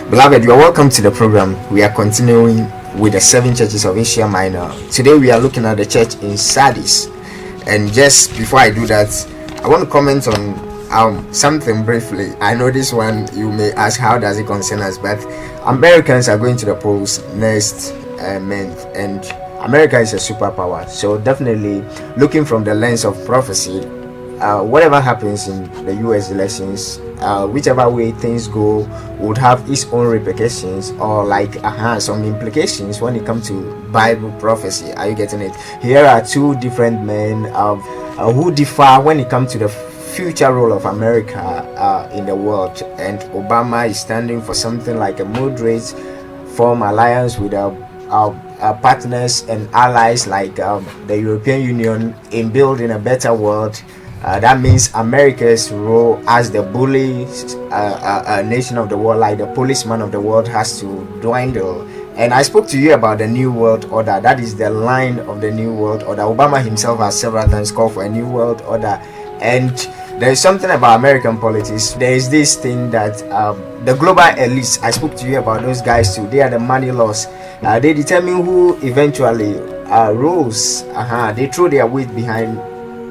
Beloved, you are welcome to the program. We are continuing with the seven churches of Asia Minor. Today we are looking at the church in Sardis. And just before I do that, I want to comment on something briefly. I know this one you may ask, how does it concern us? But Americans are going to the polls next month, and America is a superpower. So definitely looking from the lens of prophecy, whatever happens in the US elections, whichever way things go, would have its own repercussions or some implications when it comes to Bible prophecy. Are you getting it? Here are two different men who differ when it comes to the future role of America in the world. And Obama is standing for something like a moderate form alliance with partners and allies like the European Union in building a better world. That means America's role as the bully nation of the world, like the policeman of the world, has to dwindle. And I spoke to you about the New World Order. That is the line of the New World Order. Obama himself has several times called for a New World Order. And there is something about American politics. There is this thing that the global elites, I spoke to you about those guys too. They are the money laws. They determine who eventually rules. They throw their weight behind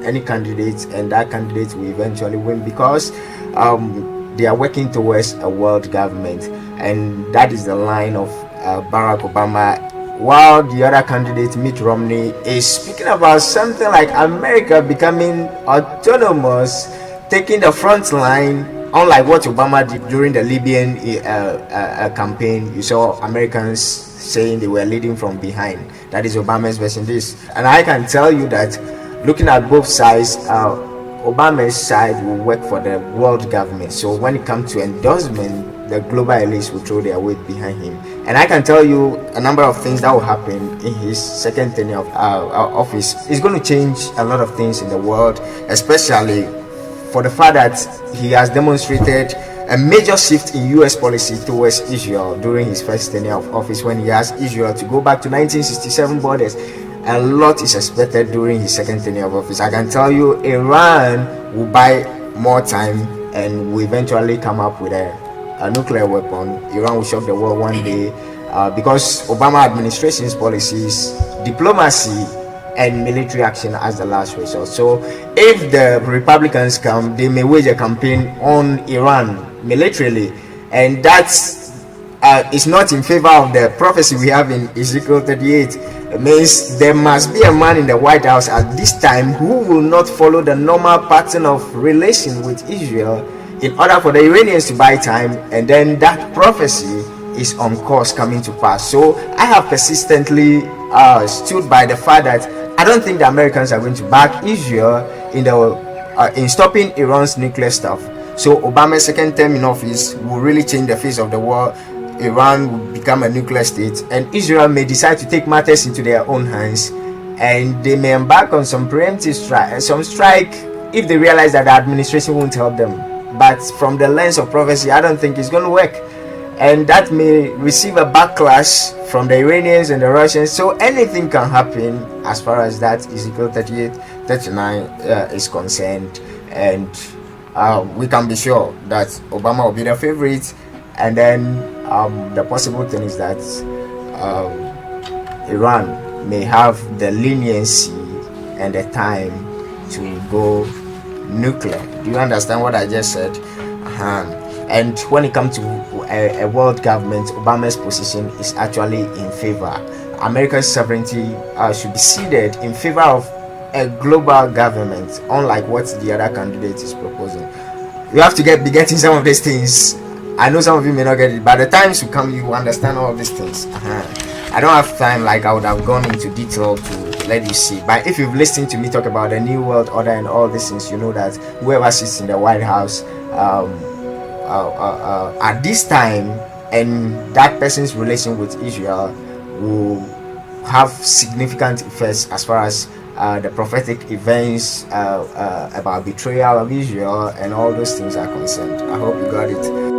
any candidate, and that candidate will eventually win because they are working towards a world government, and that is the line of Barack Obama, while the other candidate, Mitt Romney, is speaking about something like America becoming autonomous, taking the front line, unlike what Obama did during the Libyan campaign. You saw Americans saying they were leading from behind. That is Obama's version. This, and I can tell you that looking at both sides, Obama's side will work for the world government. So when it comes to endorsement, the global elites will throw their weight behind him. And I can tell you a number of things that will happen in his second tenure of office. It's going to change a lot of things in the world, especially for the fact that he has demonstrated a major shift in US policy towards Israel during his first tenure of office, when he asked Israel to go back to 1967 borders. A lot is expected during his second tenure of office. I can tell you Iran will buy more time and will eventually come up with a nuclear weapon. Iran will shock the world one day because Obama administration's policies, diplomacy and military action as the last resort. So if the Republicans come, they may wage a campaign on Iran militarily, and that's is not in favor of the prophecy we have in Ezekiel 38. It means there must be a man in the White House at this time who will not follow the normal pattern of relation with Israel in order for the Iranians to buy time, and then that prophecy is on course coming to pass. So I have persistently stood by the fact that I don't think the Americans are going to back Israel in stopping Iran's nuclear stuff. So Obama's second term in office will really change the face of the world. Iran will become a nuclear state, and Israel may decide to take matters into their own hands, and they may embark on some preemptive strike if they realize that the administration won't help them. But from the lens of prophecy, I don't think it's going to work, and that may receive a backlash from the Iranians and the Russians. So anything can happen as far as that Ezekiel 38, 39 is concerned, and we can be sure that Obama will be the favorite. And then the possible thing is that Iran may have the leniency and the time to go nuclear. Do you understand what I just said? And when it comes to a world government, Obama's position is actually in favor. America's sovereignty should be ceded in favor of a global government, unlike what the other candidate is proposing. You have to be getting some of these things. I know some of you may not get it. By the time to come, you understand all these things. I don't have time, like I would have gone into detail to let you see. But if you've listened to me talk about the New World Order and all these things, you know that whoever sits in the White House at this time, and that person's relation with Israel will have significant effects as far as the prophetic events about betrayal of Israel and all those things are concerned. I hope you got it.